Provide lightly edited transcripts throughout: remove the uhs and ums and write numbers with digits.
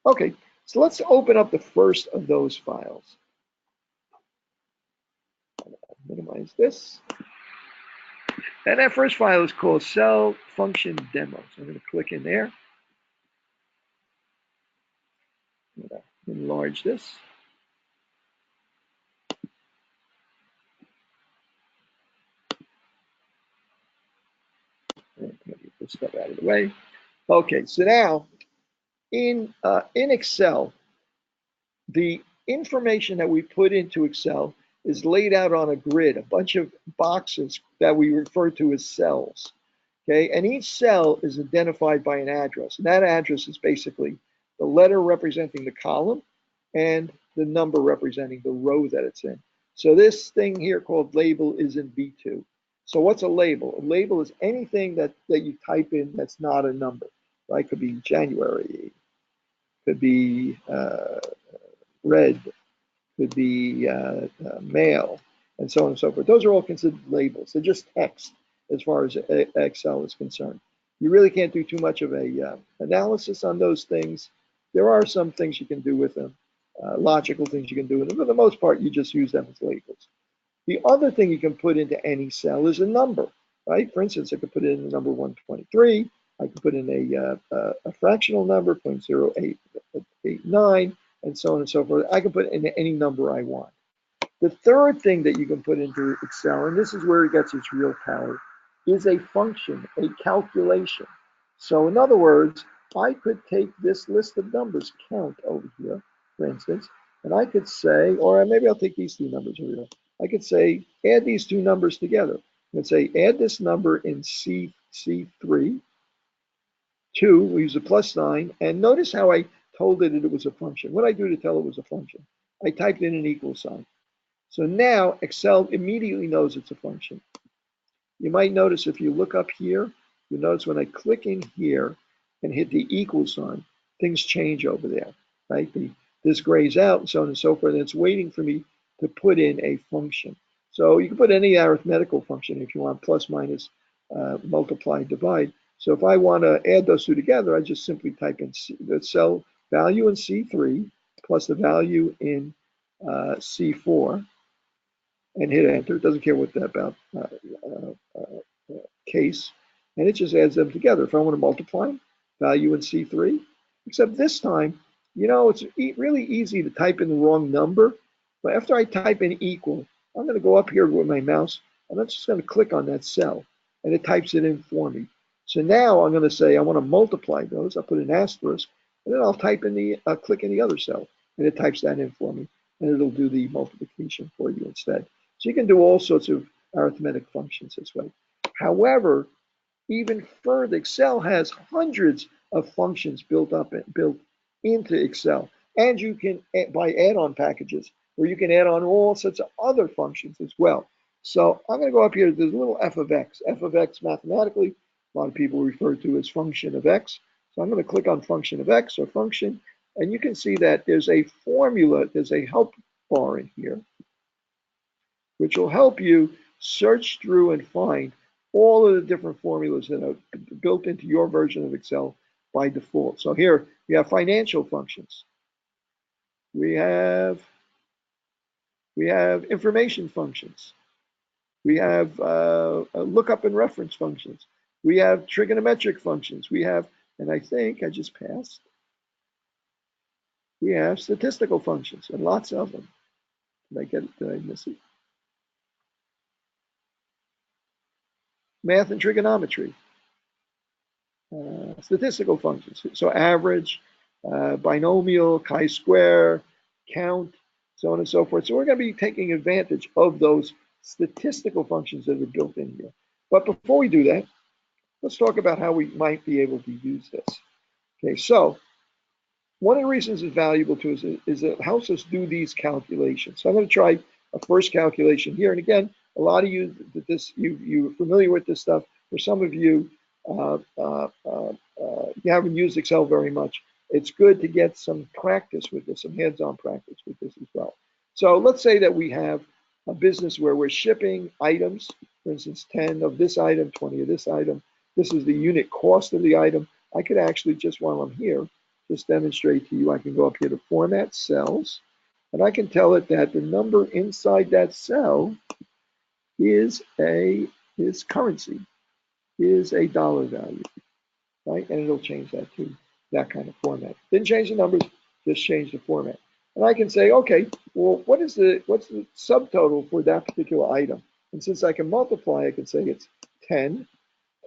Okay, so let's open up the first of those files. Minimize this. And that first file is called cell function demo. So I'm going to click in there. I'm going to enlarge this. And get this stuff out of the way. Okay, so now in Excel, the information that we put into Excel is laid out on a grid, a bunch of boxes that we refer to as cells. Okay, and each cell is identified by an address. And that address is basically the letter representing the column and the number representing the row that it's in. So this thing here called label is in B2. So what's a label? A label is anything that you type in that's not a number, right? Could be January, could be red, could be male, and so on and so forth. Those are all considered labels. They're just text as far as Excel is concerned. You really can't do too much of a analysis on those things. There are some things you can do with them, logical things you can do with them. For the most part, you just use them as labels. The other thing you can put into any cell is a number, right? For instance, I could put in the number 123. I could put in a fractional number, 0.0889, and so on and so forth. I can put in any number I want. The third thing that you can put into Excel, and this is where it gets its real power, is a function, a calculation. So in other words, I could take this list of numbers, count over here, for instance, and I could say, or maybe I'll take these two numbers over here. I could say, add these two numbers together. And say, add this number in C3, 2, we use a plus sign, and notice how I told it that it was a function. What I do to tell it was a function? I typed in an equal sign. So now Excel immediately knows it's a function. You might notice if you look up here, you notice when I click in here and hit the equal sign, things change over there, right? This grays out and so on and so forth, and it's waiting for me to put in a function. So you can put any arithmetical function if you want, plus, minus, multiply, divide. So if I want to add those two together, I just simply type in the cell value in C3 plus the value in C4 and hit enter. It doesn't care what that about case, and it just adds them together. If I want to multiply value in C3, except this time, it's really easy to type in the wrong number. But after I type in equal, I'm going to go up here with my mouse, and I'm just going to click on that cell, and it types it in for me. So now I'm going to say I want to multiply those. I'll put an asterisk, and then I'll type in click in the other cell, and it types that in for me, and it'll do the multiplication for you instead. So you can do all sorts of arithmetic functions this way. However, even further, Excel has hundreds of functions built into Excel, and you can buy add-on packages where you can add on all sorts of other functions as well. So I'm going to go up here. There's a little f of x. F of x mathematically, a lot of people refer to as function of x. So I'm going to click on function of x or function, and you can see that there's a formula, there's a help bar in here, which will help you search through and find all of the different formulas that are built into your version of Excel by default. So here we have financial functions. We have information functions. We have lookup and reference functions. We have trigonometric functions. We have, and I think I just passed, we have statistical functions, and lots of them. Did I miss it? Math and trigonometry. Statistical functions. So average, binomial, chi-square, count, so on and so forth. So we're going to be taking advantage of those statistical functions that are built in here. But before we do that, let's talk about how we might be able to use this. Okay, so one of the reasons it's valuable to us is that it helps us do these calculations. So I'm going to try a first calculation here. And again, a lot of you, you're familiar with this stuff. For some of you, you haven't used Excel very much. It's good to get some practice with this, some hands-on practice with this as well. So let's say that we have a business where we're shipping items, for instance, 10 of this item, 20 of this item. This is the unit cost of the item. I could actually, just while I'm here, just demonstrate to you, I can go up here to format cells, and I can tell it that the number inside that cell is currency, is a dollar value, right? And it'll change that to that kind of format. Didn't change the numbers, just change the format. And I can say, okay, well, what's the subtotal for that particular item? And since I can multiply, I can say it's 10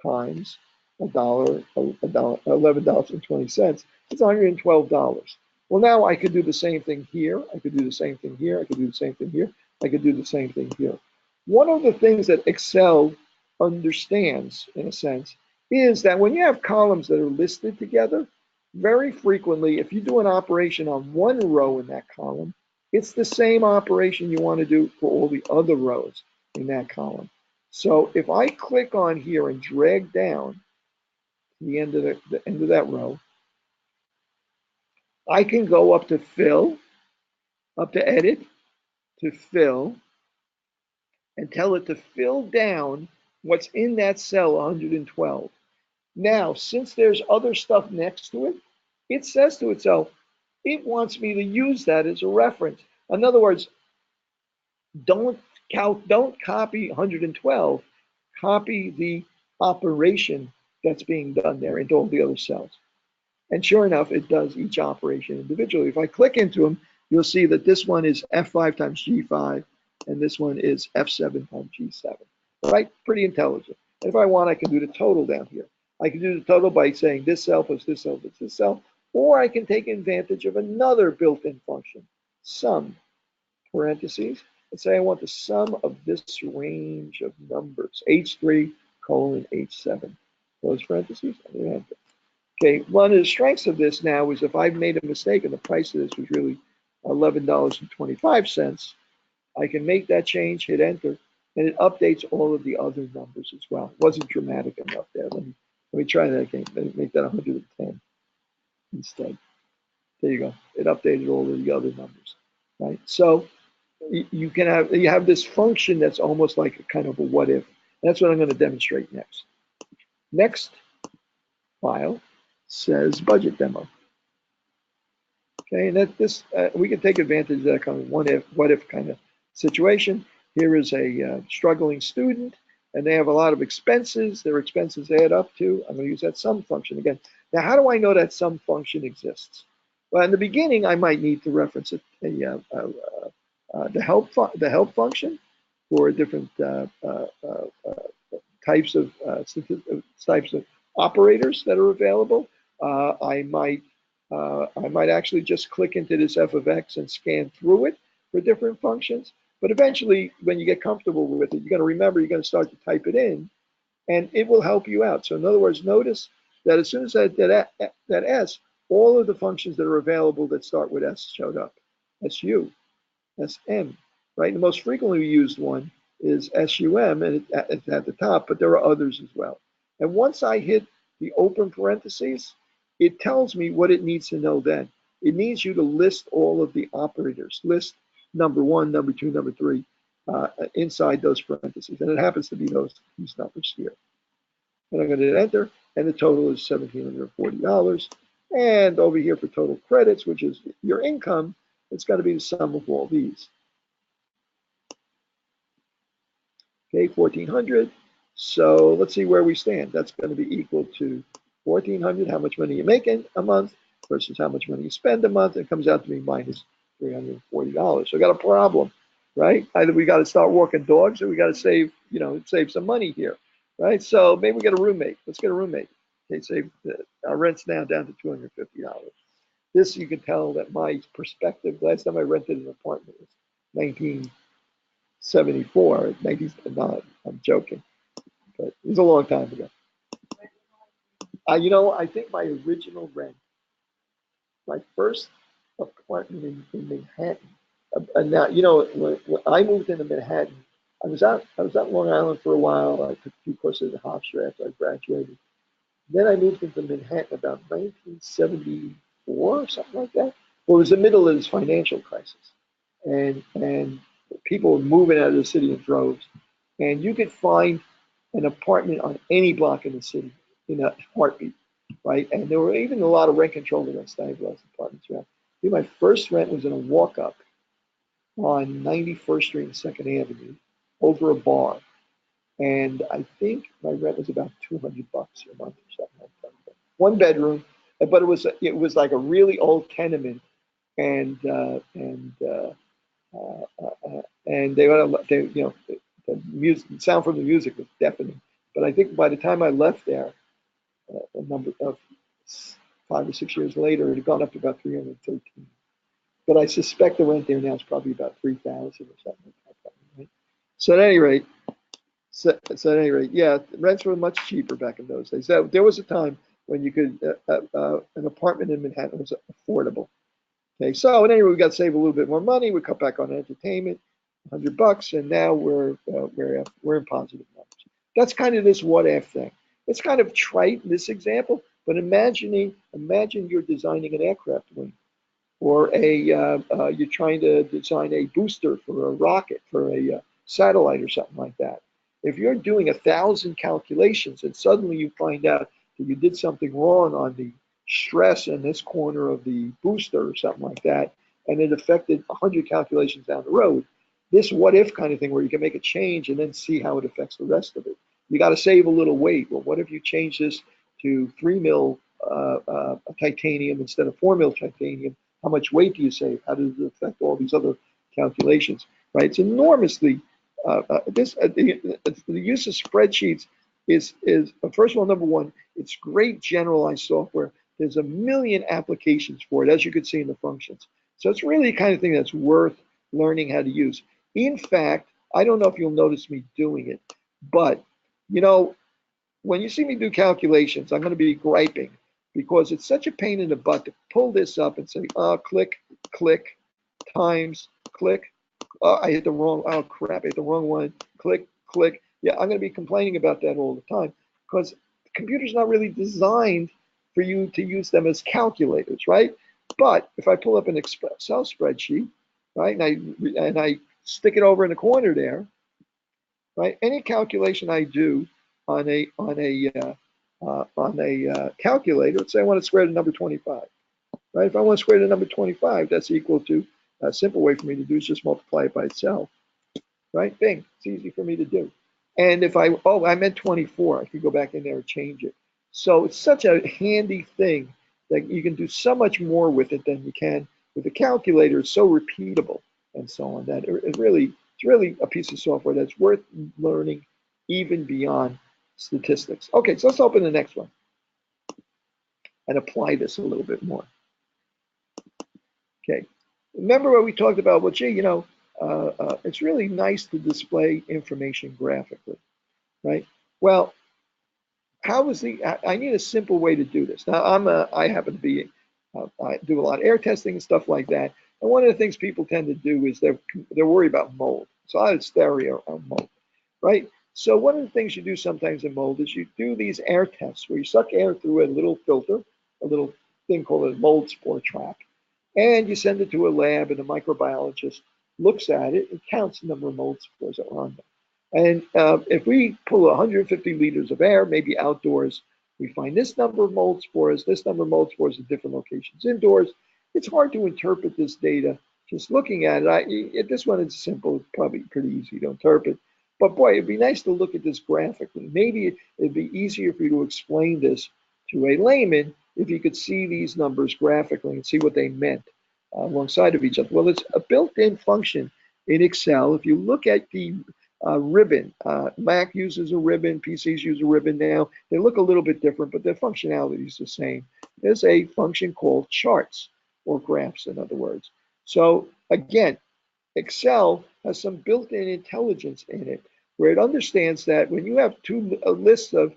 times $11.20. It's $112. Well, now I could do the same thing here. I could do the same thing here. I could do the same thing here. I could do the same thing here. One of the things that Excel understands, in a sense, is that when you have columns that are listed together, very frequently, if you do an operation on one row in that column, it's the same operation you want to do for all the other rows in that column. So if I click on here and drag down to the end of that row, I can go up to fill, up to edit, to fill, and tell it to fill down what's in that cell 112. Now, since there's other stuff next to it, it says to itself, it wants me to use that as a reference. In other words, don't copy 112, copy the operation that's being done there into all the other cells. And sure enough, it does each operation individually. If I click into them, you'll see that this one is F5 times G5, and this one is F7 times G7, right? Pretty intelligent. And if I want, I can do the total down here. I can do the total by saying this cell plus this cell plus this cell, or I can take advantage of another built-in function, sum, parentheses, and say I want the sum of this range of numbers, H3 colon H7, close parentheses, and then enter. Okay, one of the strengths of this now is if I've made a mistake and the price of this was really $11.25, I can make that change, hit enter, and it updates all of the other numbers as well. It wasn't dramatic enough there. Let me try that again. Let me make that 110 instead. There you go. It updated all of the other numbers, right? So you have this function that's almost like a kind of a what if. That's what I'm going to demonstrate next. Next file says budget demo. Okay, and we can take advantage of that kind of what if kind of situation. Here is a struggling student, and they have a lot of expenses. Their expenses add up to, I'm going to use that sum function again. Now, how do I know that sum function exists? Well, in the beginning, I might need to reference the help function for different types of operators that are available. I might actually just click into this f of x and scan through it for different functions. But eventually, when you get comfortable with it, you're going to remember you're going to start to type it in, and it will help you out. So in other words, notice that as soon as that S, all of the functions that are available that start with S showed up. SU, SM, right? The most frequently used one is SUM, and it's at the top, but there are others as well. And once I hit the open parentheses, it tells me what it needs to know then. It needs you to list all of the operators, list number one, number two, number three, inside those parentheses. And it happens to be these numbers here. And I'm going to hit enter, and the total is $1,740. And over here for total credits, which is your income, it's going to be the sum of all these. Okay, 1,400. So let's see where we stand. That's going to be equal to 1,400, how much money you make in a month versus how much money you spend a month. It comes out to be minus $340. So we got a problem, right? Either we got to start walking dogs or we got to save some money here, right? So maybe we get a roommate. Let's get a roommate. Okay, save our rent's now down to $250. This, you can tell that my perspective, last time I rented an apartment was 1974. I'm joking, but it was a long time ago. I think my original rent, my first apartment in Manhattan, and now, when I moved into Manhattan, I was out Long Island for a while. I took a few courses at Hofstra after I graduated. Then I moved into Manhattan about 1974 or something like that. Well, it was the middle of this financial crisis, and people were moving out of the city in droves, and you could find an apartment on any block in the city in a heartbeat. right? And there were even a lot of rent control against stabilized apartments around. I think my first rent was in a walk-up on 91st Street and 2nd Avenue over a bar. And I think my rent was about $200 a month or something like that. One bedroom, but it was like a really old tenement, and the music, the sound from the music was deafening. But I think by the time I left there, a number of 5 or 6 years later, it had gone up to about 313. But I suspect the rent there now is probably about 3,000 or something like that. Right? So at any rate, yeah, rents were much cheaper back in those days. There was a time when you could an apartment in Manhattan was affordable. Okay, so at any rate, we got to save a little bit more money. We cut back on entertainment, $100, and now we're in positive numbers. That's kind of this what if thing. It's kind of trite in this example, but imagine you're designing an aircraft wing, or you're trying to design a booster for a rocket, for a satellite or something like that. If you're doing 1,000 calculations and suddenly you find out that you did something wrong on the stress in this corner of the booster or something like that, and it affected 100 calculations down the road, this what if kind of thing where you can make a change and then see how it affects the rest of it. You got to save a little weight. Well, what if you change this to 3 mil titanium instead of 4 mil titanium? How much weight do you save? How does it affect all these other calculations? Right? It's enormously the use of spreadsheets is first of all, number one, it's great generalized software. There's a million applications for it, as you can see in the functions. So it's really the kind of thing that's worth learning how to use. In fact, I don't know if you'll notice me doing it, but when you see me do calculations, I'm going to be griping because it's such a pain in the butt to pull this up and say, click, click, times, click. I hit the wrong, oh crap, I hit the wrong one. Click, click. Yeah, I'm going to be complaining about that all the time because the computer's not really designed for you to use them as calculators, right? But if I pull up an Excel spreadsheet, right, and I stick it over in the corner there, right, any calculation I do on a calculator, let's say I want to square the number 25, right? If I want to square the number 25, that's equal to a simple way for me to do is just multiply it by itself, right? Bing, it's easy for me to do. And if I meant 24, I could go back in there and change it. So it's such a handy thing that you can do so much more with it than you can with a calculator. It's so repeatable and so on that it's really a piece of software that's worth learning even beyond statistics. Okay, so let's open the next one and apply this a little bit more. Okay, remember what we talked about? Well, gee, it's really nice to display information graphically, right? Well, I need a simple way to do this. Now, I happen to be, I do a lot of air testing and stuff like that. And one of the things people tend to do is they're worried about mold. So I have stereo on mold, right? So one of the things you do sometimes in mold is you do these air tests where you suck air through a little filter, a little thing called a mold spore trap, and you send it to a lab, and a microbiologist looks at it and counts the number of mold spores that are on there. And if we pull 150 liters of air, maybe outdoors, we find this number of mold spores, this number of mold spores at different locations indoors. It's hard to interpret this data just looking at it. This one is simple, it's probably pretty easy to interpret. But boy, it'd be nice to look at this graphically. Maybe it'd be easier for you to explain this to a layman if you could see these numbers graphically and see what they meant alongside of each other. Well, it's a built-in function in Excel. If you look at the ribbon, Mac uses a ribbon, PCs use a ribbon now. They look a little bit different, but their functionality is the same. There's a function called charts, or graphs, in other words. So again, Excel has some built-in intelligence in it, where it understands that when you have two lists of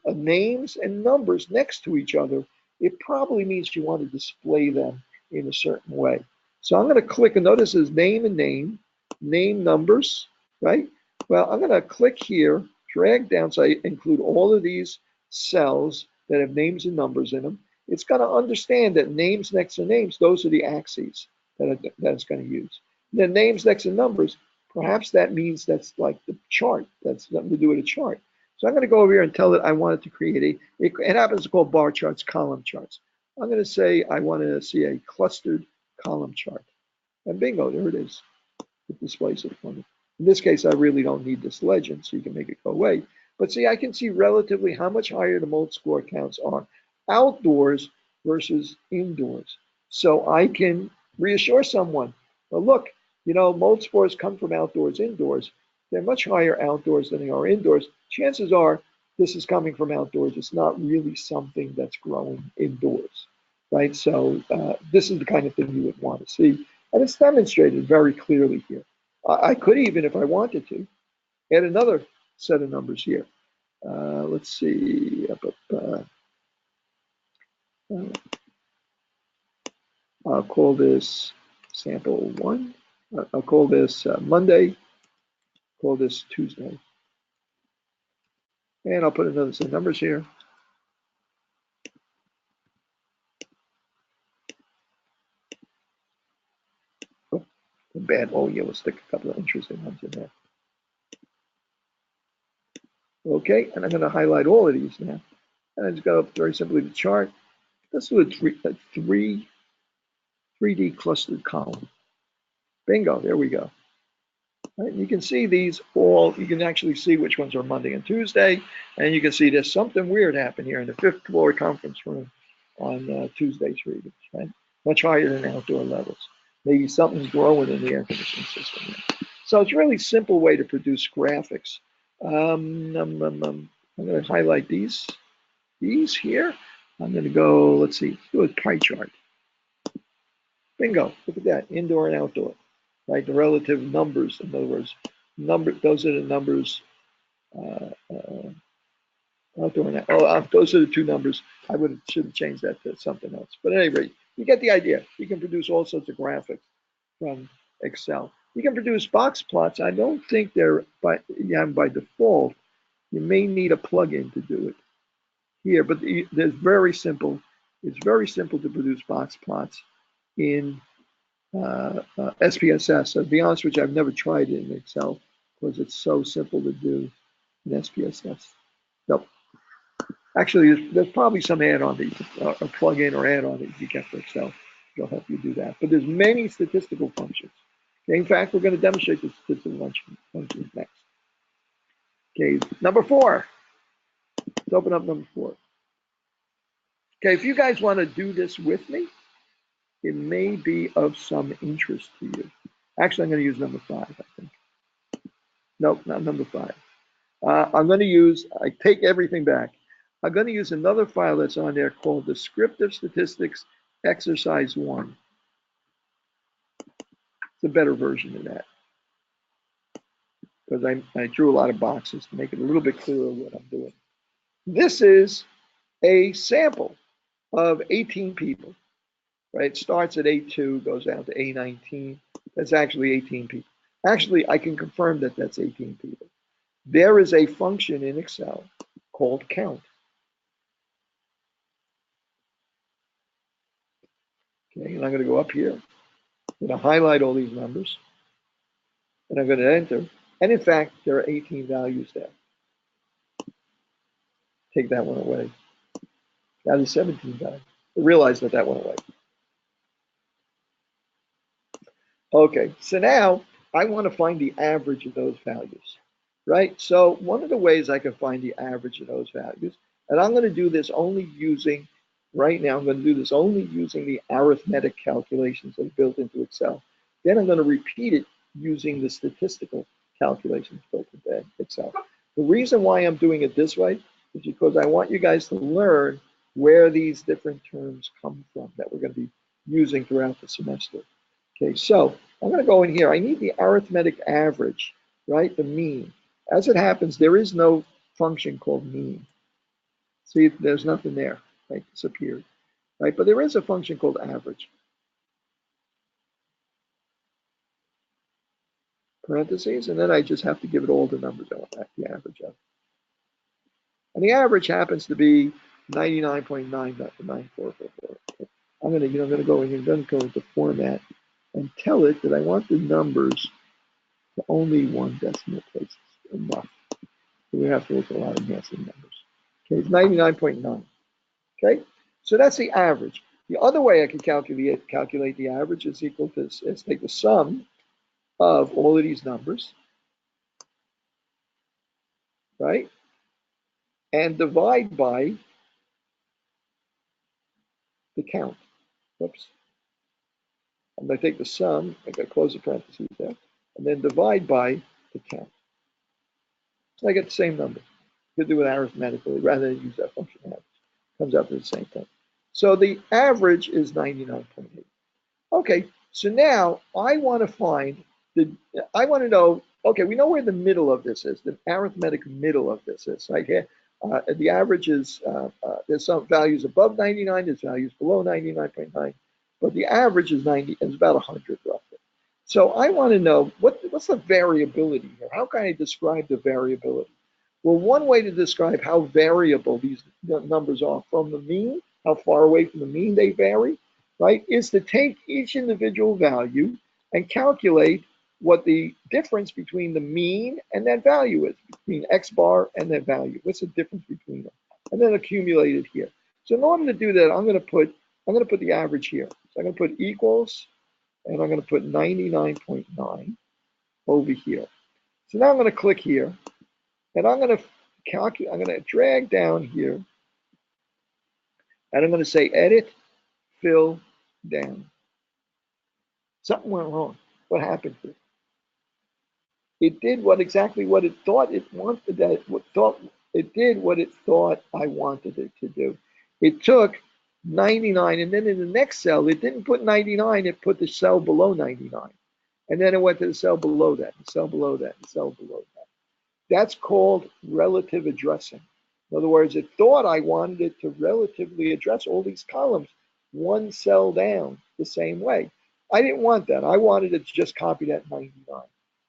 names and numbers next to each other, it probably means you want to display them in a certain way. So I'm going to click, and notice it says name and name numbers, right? Well, I'm going to click here, drag down so I include all of these cells that have names and numbers in them. It's going to understand that names next to names, those are the axes that it's going to use. And then names next to numbers, perhaps that means that's like the chart. That's nothing to do with a chart. So I'm going to go over here and tell it I want it to create it happens to call bar charts, column charts. I'm going to say I want to see a clustered column chart. And bingo, there it is. It displays it for me. In this case, I really don't need this legend, so you can make it go away. But see, I can see relatively how much higher the mold score counts are outdoors versus indoors. So I can reassure someone, well, look, mold spores come from outdoors, indoors. They're much higher outdoors than they are indoors. Chances are this is coming from outdoors. It's not really something that's growing indoors, right? So this is the kind of thing you would want to see. And it's demonstrated very clearly here. I could even, if I wanted to, add another set of numbers here. Let's see. I'll call this sample one. I'll call this Monday. Call this Tuesday. And I'll put another set of numbers here. Oh, bad. Oh, yeah, we'll stick a couple of interesting ones in there. Okay, and I'm going to highlight all of these now. And I just go up very simply to chart. Let's do a 3D clustered column. Bingo, there we go. Right, you can see these all, you can actually see which ones are Monday and Tuesday, and you can see there's something weird happen here in the 5th floor conference room on Tuesday's readings, right? Much higher than outdoor levels. Maybe something's growing in the air conditioning system. So it's a really simple way to produce graphics. I'm going to highlight these here. I'm going to go, let's see, do a pie chart. Bingo, look at that, indoor and outdoor, right? The relative numbers, in other words, those are the numbers, outdoor and those are the two numbers. I should have changed that to something else. But at any rate, you get the idea. You can produce all sorts of graphics from Excel. You can produce box plots. I don't think they're by default. You may need a plugin to do it here, but there's very simple. It's very simple to produce box plots in SPSS. So to be honest with you, I've never tried it in Excel because it's so simple to do in SPSS. Nope. Actually, there's probably some add-on that you can, a plug-in or add-on that you get for Excel. It'll help you do that. But there's many statistical functions. Okay, in fact, we're going to demonstrate the statistical functions next. Okay, number 4. Let's open up number 4. Okay, if you guys want to do this with me, it may be of some interest to you. Actually, I'm going to use number 5, I think. Nope, not number 5. I'm going to use, I take everything back. I'm going to use another file that's on there called Descriptive Statistics Exercise 1. It's a better version of that because I drew a lot of boxes to make it a little bit clearer what I'm doing. This is a sample of 18 people, right? It starts at A2, goes down to A19. That's actually 18 people. Actually, I can confirm that that's 18 people. There is a function in Excel called count. Okay, and I'm going to go up here. I'm going to highlight all these numbers, and I'm going to enter. And in fact, there are 18 values there. Take that one away. Now there's 17 values. I realize that went away. Okay, so now I want to find the average of those values, right? So one of the ways I can find the average of those values, and I'm going to do this only using, right now, I'm going to do this only using the arithmetic calculations that are built into Excel. Then I'm going to repeat it using the statistical calculations built into Excel. The reason why I'm doing it this way is because I want you guys to learn where these different terms come from that we're going to be using throughout the semester. Okay, so I'm going to go in here. I need the arithmetic average, right? The mean. As it happens, there is no function called mean. See, there's nothing there, right? Disappeared, right? But there is a function called average. Parentheses, and then I just have to give it all the numbers I want the average of. And the average happens to be 99.99444. I'm going to go in here, going to go into format and tell it that I want the numbers to only one decimal place. Enough. We have to look at a lot of nasty numbers. Okay, it's 99.9. Okay, so that's the average. The other way I can calculate the average is equal to is take the sum of all of these numbers, right, and divide by the count. Oops. I'm going to take the sum, I'm going to close the parentheses there, and then divide by the count. So I get the same number. You could do it arithmetically rather than use that function average. Comes out to the same thing. So the average is 99.8. Okay, so now I want to find I want to know, okay, we know where the middle of this is, the arithmetic middle of this is. Right here. The average is, there's some values above 99, there's values below 99.9, but the average is 90, is about 100 roughly. So I want to know what's the variability here? How can I describe the variability? Well, one way to describe how variable these numbers are from the mean, how far away from the mean they vary, right, is to take each individual value and calculate what the difference between the mean and that value is, between X bar and that value. What's the difference between them? And then accumulate it here. So in order to do that, I'm going to put the average here. So I'm going to put equals, and I'm going to put 99.9 over here. So now I'm going to click here, and I'm going to calculate. I'm going to drag down here, and I'm going to say edit, fill, down. Something went wrong. What happened here? It did exactly what it thought it wanted. It did what it thought I wanted it to do. It took 99, and then in the next cell, it didn't put 99. It put the cell below 99, and then it went to the cell below that, the cell below that, the cell below that. That's called relative addressing. In other words, it thought I wanted it to relatively address all these columns one cell down the same way. I didn't want that. I wanted it to just copy that 99.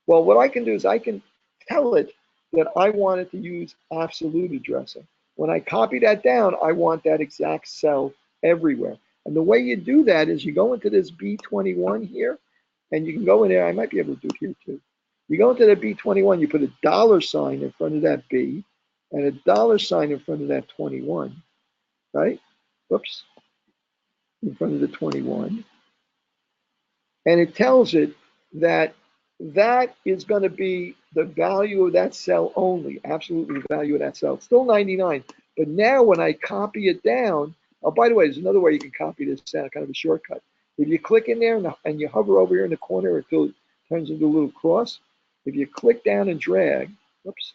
Well, what I can do is I can tell it that I want it to use absolute addressing. When I copy that down, I want that exact cell everywhere. And the way you do that is you go into this B21 here, and you can go in there. I might be able to do it here too. You go into the B21, you put a $ in front of that B and a $ in front of that 21, right? Whoops, in front of the 21. And it tells it that that is going to be the value of that cell only, absolutely the value of that cell. It's still 99. But now when I copy it down, oh, by the way, there's another way you can copy this down, kind of a shortcut. If you click in there and you hover over here in the corner until it turns into a little cross, if you click down and drag, whoops,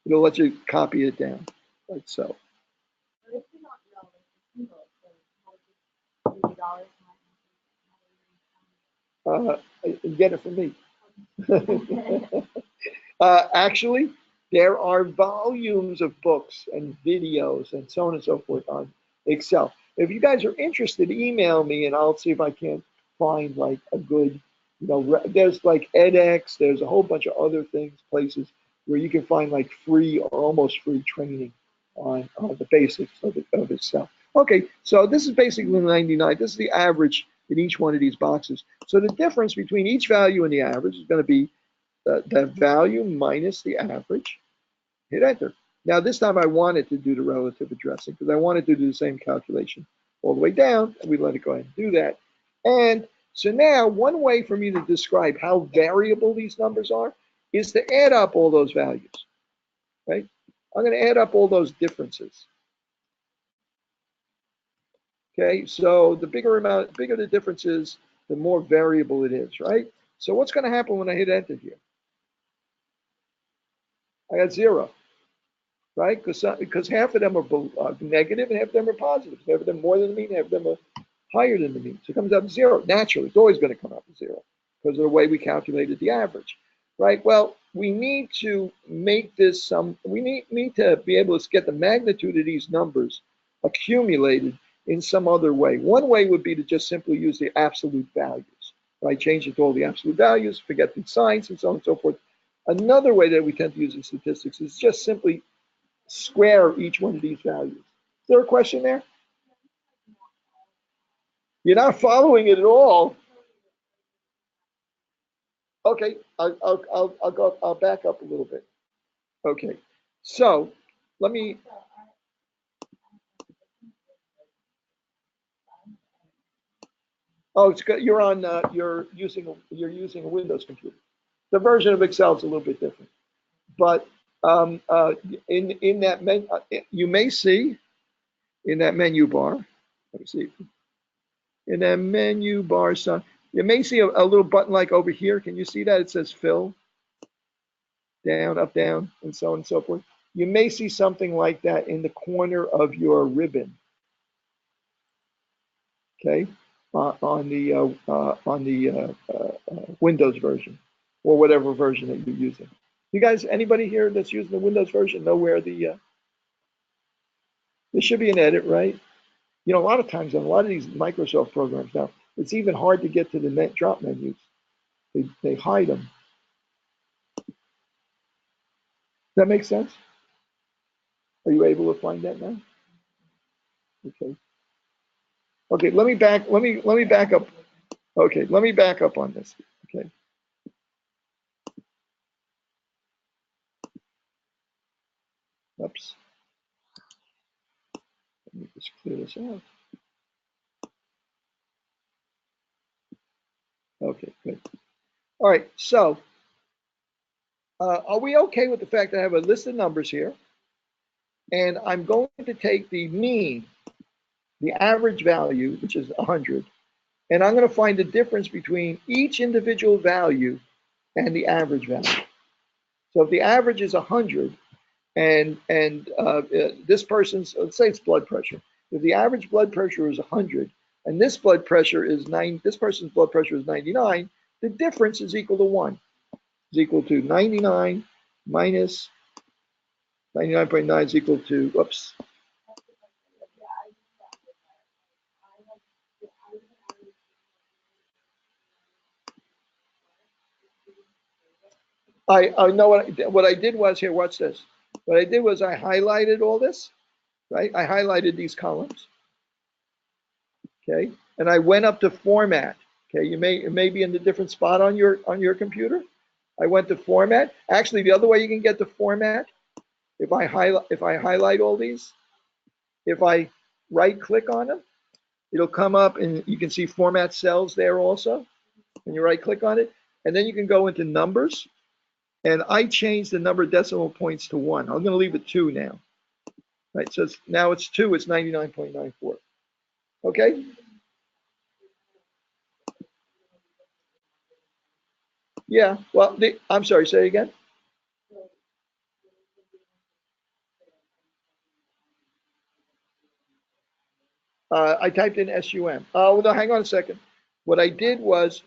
it'll let you copy it down, like so. Get it from me. Actually, there are volumes of books and videos and so on and so forth on Excel. If you guys are interested, email me and I'll see if I can find like a good, there's like edX, there's a whole bunch of other things, places where you can find like free or almost free training on the basics of Excel. Okay, so this is basically 99. This is the average in each one of these boxes. So the difference between each value and the average is going to be the value minus the average. Hit enter. Now this time I wanted to do the relative addressing because I wanted to do the same calculation all the way down, and we let it go ahead and do that. And so now one way for me to describe how variable these numbers are is to add up all those values, right? I'm going to add up all those differences. Okay, so the bigger the difference is, the more variable it is, right? So what's going to happen when I hit enter here? I got 0, right? Because half of them are negative and half of them are positive. Half of them more than the mean, half of them are higher than the mean. So it comes out to 0. Naturally, it's always going to come out to 0 because of the way we calculated the average, right? Well, we need to make this we need to be able to get the magnitude of these numbers accumulated in some other way. One way would be to just simply use the absolute values, right? Change it to all the absolute values, forget the signs and so on and so forth. Another way that we tend to use in statistics is just simply square each one of these values. Is there a question there? You're not following it at all. Okay, I'll back up a little bit. Okay, so let me, oh, it's good. You're on, you're using a Windows computer. The version of Excel is a little bit different. But in that menu, you may see in that menu bar, let me see, in that menu bar, son, you may see a little button like over here. Can you see that? It says fill, down, up, down, and so on and so forth. You may see something like that in the corner of your ribbon, okay, on the Windows version or whatever version that you're using. You guys, anybody here that's using the Windows version know where there should be an edit, right? You know, a lot of times on a lot of these Microsoft programs now, it's even hard to get to the net drop menus. They hide them. That makes sense? Are you able to find that now? Okay. Okay, let me back up. Okay, let me back up on this. Okay. Oops. Let me just clear this out. Okay, good. All right, so are we okay with the fact that I have a list of numbers here? And I'm going to take the mean, the average value, which is 100, and I'm going to find the difference between each individual value and the average value. So if the average is 100 and this person's, let's say it's blood pressure. If the average blood pressure is 100 and this blood pressure is 9, this person's blood pressure is 99, the difference is equal to 1. Is equal to 99 minus 99.9 is equal to, whoops. I know what I did was here, watch this. What I did was I highlighted all this, right? I highlighted these columns, okay? And I went up to format. Okay, it may be in a different spot on your computer. I went to format. Actually, the other way you can get to format, if I highlight all these, if I right click on them, it'll come up and you can see format cells there also. And you right click on it, and then you can go into numbers. And I changed the number of decimal points to 1. I'm going to leave it 2 now. Right, so now it's 2, it's 99.94. Okay? Yeah, well, I'm sorry, say it again. I typed in SUM. Oh, no, hang on a second. What I did was,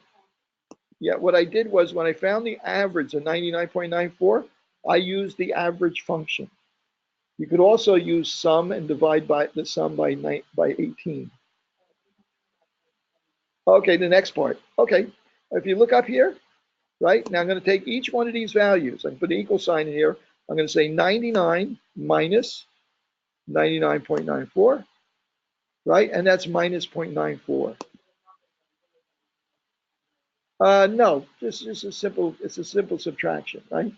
yeah, what I did was when I found the average of 99.94, I used the average function. You could also use sum and divide by the sum by 18. Okay, the next part. Okay, if you look up here, right, now I'm going to take each one of these values. I can put an equal sign in here. I'm going to say 99 minus 99.94, right? And that's minus 0.94. No, just a simple, it's a simple subtraction, right?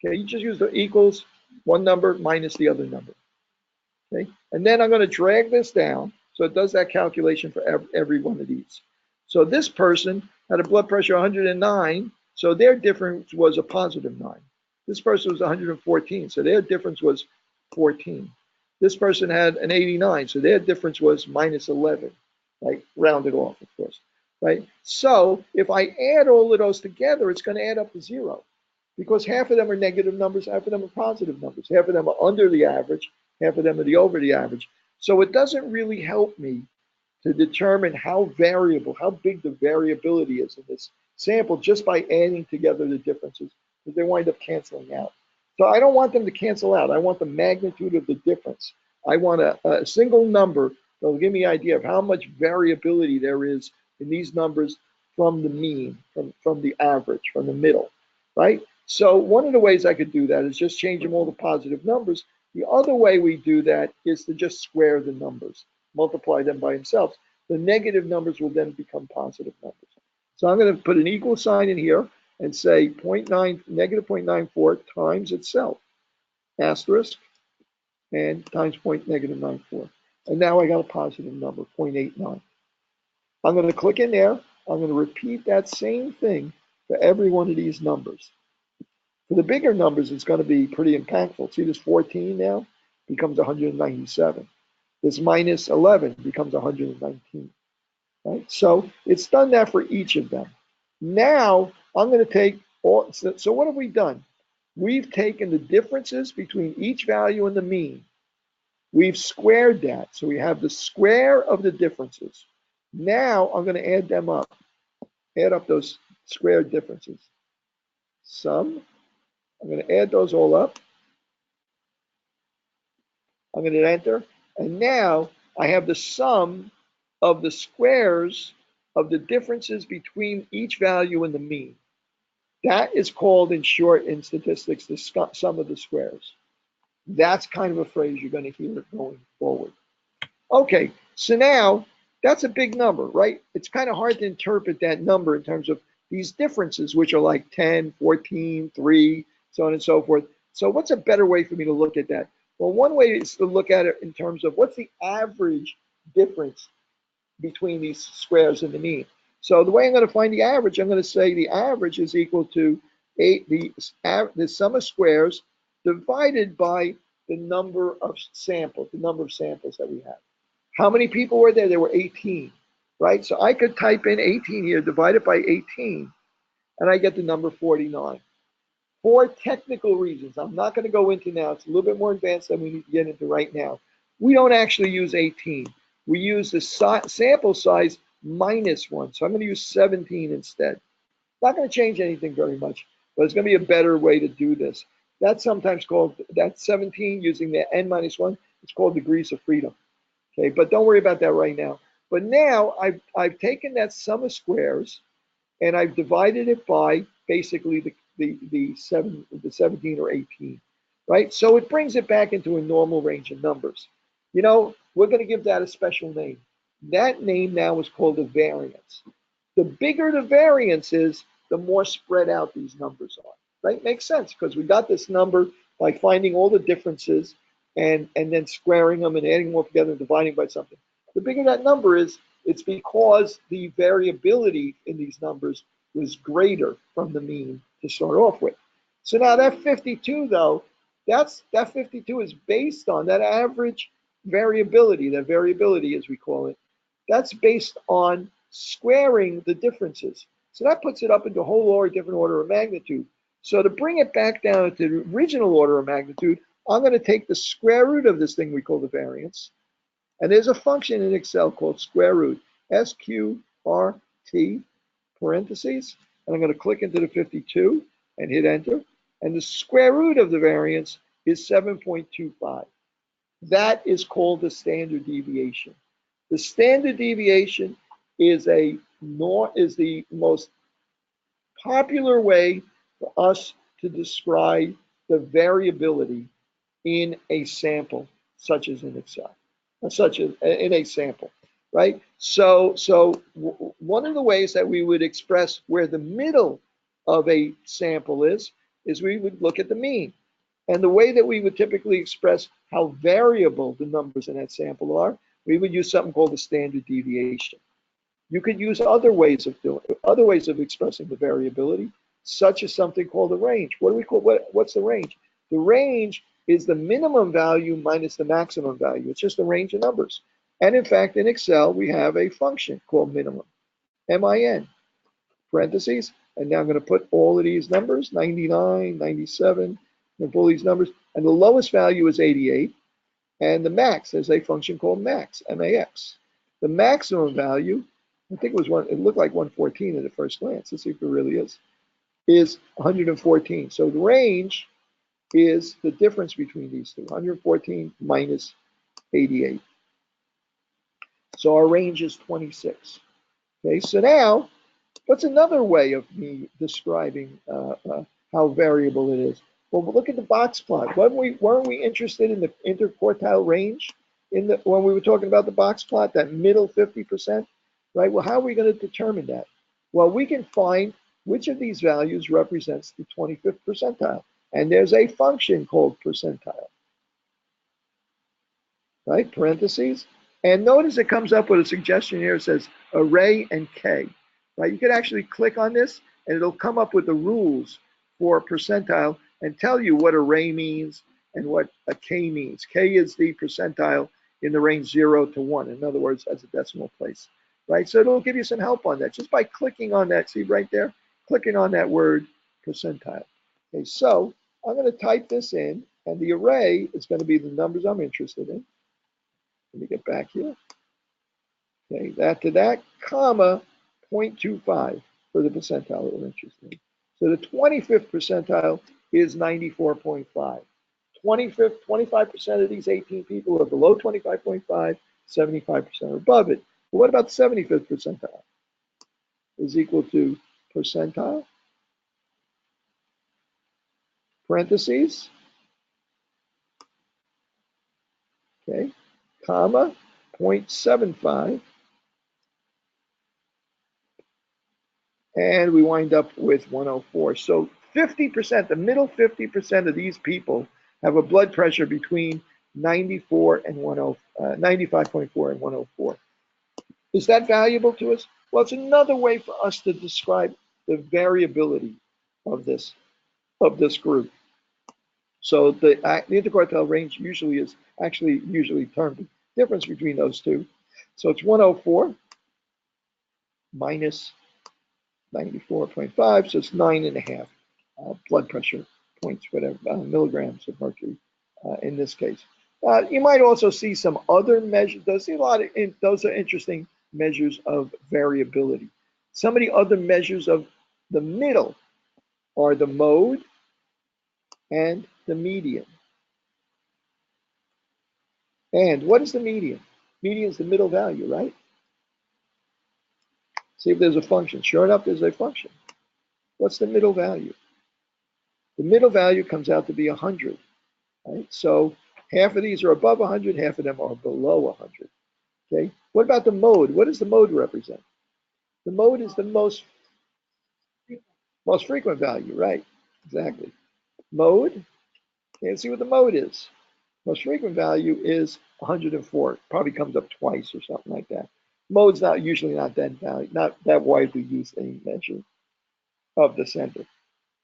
Okay, you just use the equals one number minus the other number. Okay, and then I'm going to drag this down so it does that calculation for every one of these. So this person had a blood pressure 109, so their difference was a positive 9. This person was 114, so their difference was 14. This person had an 89, so their difference was minus 11, like rounded off, of course, right? So if I add all of those together, it's going to add up to 0 because half of them are negative numbers, half of them are positive numbers, half of them are under the average, half of them are over the average. So it doesn't really help me to determine how variable, how big the variability is in this sample just by adding together the differences, because they wind up canceling out. So I don't want them to cancel out. I want the magnitude of the difference. I want a single number that will give me an idea of how much variability there is in these numbers from the mean, from the average, from the middle, right? So one of the ways I could do that is just change them all to positive numbers. The other way we do that is to just square the numbers, multiply them by themselves. The negative numbers will then become positive numbers. So I'm going to put an equal sign in here and say negative 0.94 times itself. asterisk, and times 0.-94. And now I got a positive number, 0.89. I'm going to click in there. I'm going to repeat that same thing for every one of these numbers. For the bigger numbers, it's going to be pretty impactful. See this 14 now becomes 197. This minus 11 becomes 119. Right? So it's done that for each of them. Now I'm going to take all, so what have we done? We've taken the differences between each value and the mean. We've squared that. So we have the square of the differences. Now I'm going to add them up. Add up those squared differences. Sum. I'm going to add those all up. I'm going to enter. And now I have the sum of the squares of the differences between each value and the mean. That is called, in short, in statistics, the sum of the squares. That's kind of a phrase you're going to hear going forward. Okay, so now that's a big number, right? It's kind of hard to interpret that number in terms of these differences, which are like 10, 14, 3, so on and so forth. So what's a better way for me to look at that? Well, one way is to look at it in terms of what's the average difference between these squares and the mean. So the way I'm going to find the average, I'm going to say the average is equal to the sum of squares divided by the number of samples, that we have. How many people were there? There were 18, right? So I could type in 18 here, divide it by 18, and I get the number 49. For technical reasons, I'm not going to go into now. It's a little bit more advanced than we need to get into right now. We don't actually use 18. We use the sample size minus 1. So I'm going to use 17 instead. Not going to change anything very much, but it's going to be a better way to do this. That's sometimes called, that's 17 using the n minus 1. It's called degrees of freedom. Okay, but don't worry about that right now. But now I've taken that sum of squares and I've divided it by basically the 17 or 18, right? So it brings it back into a normal range of numbers. You know, we're going to give that a special name. That name now is called a variance. The bigger the variance is, the more spread out these numbers are, right? Makes sense because we got this number by finding all the differences and then squaring them and adding them all together and dividing by something. The bigger that number is, it's because the variability in these numbers was greater from the mean to start off with. So now that 52 though, that 52 is based on that average variability, that variability as we call it. That's based on squaring the differences. So that puts it up into a whole different order of magnitude. So to bring it back down to the original order of magnitude, I'm going to take the square root of this thing we call the variance. And there's a function in Excel called square root, SQRT, parentheses. And I'm going to click into the 52 and hit enter. And the square root of the variance is 7.25. That is called the standard deviation. The standard deviation is the most popular way for us to describe the variability in a sample, such as in Excel, such as in a sample, right? So one of the ways that we would express where the middle of a sample is we would look at the mean. And the way that we would typically express how variable the numbers in that sample are, we would use something called the standard deviation. You could use other ways of expressing the variability, such as something called a range. What's the range? The range is the minimum value minus the maximum value. It's just a range of numbers. And in fact, in Excel, we have a function called minimum, M-I-N, parentheses. And now I'm going to put all of these numbers, 99, 97, and all these numbers. And the lowest value is 88. And the max is a function called max, M-A-X. The maximum value, I think it looked like 114 at the first glance. Let's see if it really is 114. So the range is the difference between these two, 114 minus 88. So our range is 26. Okay, so now, what's another way of me describing how variable it is? Well, look at the box plot. Weren't we interested in the interquartile range when we were talking about the box plot, that middle 50%? Right? Well, how are we going to determine that? Well, we can find which of these values represents the 25th percentile. And there's a function called percentile, right? Parentheses. And notice it comes up with a suggestion here. It says array and K, right? You could actually click on this and it'll come up with the rules for percentile and tell you what array means and what a K means. K is the percentile in the range 0 to 1. In other words, as a decimal place, right? So it'll give you some help on that just by clicking on that. See right there? Clicking on that word percentile. Okay, so I'm going to type this in, and the array is going to be the numbers I'm interested in. Let me get back here. Okay, that to that, comma, 0.25 for the percentile that we're interested in. So the 25th percentile is 94.5. 25% of these 18 people are below 25.5, 75% are above it. But what about the 75th percentile? Is equal to percentile, parentheses, okay, comma, 0.75, and we wind up with 104. So 50%, the middle 50% of these people have a blood pressure between 94 and 95.4 and 104. Is that valuable to us? Well, it's another way for us to describe the variability of this group. So the interquartile range usually termed the difference between those two. So it's 104 minus 94.5, so it's 9.5 blood pressure points, whatever, milligrams of mercury in this case. You might also see some other measures. Those are interesting measures of variability. Some of the other measures of the middle are the mode and the median. And what is the median? Median is the middle value, right? See if there's a function. Sure enough, there's a function. What's the middle value? The middle value comes out to be 100, right? So half of these are above 100, half of them are below 100. Okay. What about the mode? What does the mode represent? The mode is the most frequent value, right? Exactly. Mode. Let's see what the mode is. Most frequent value is 104. Probably comes up twice or something like that. Mode's usually not that widely used a measure of the center.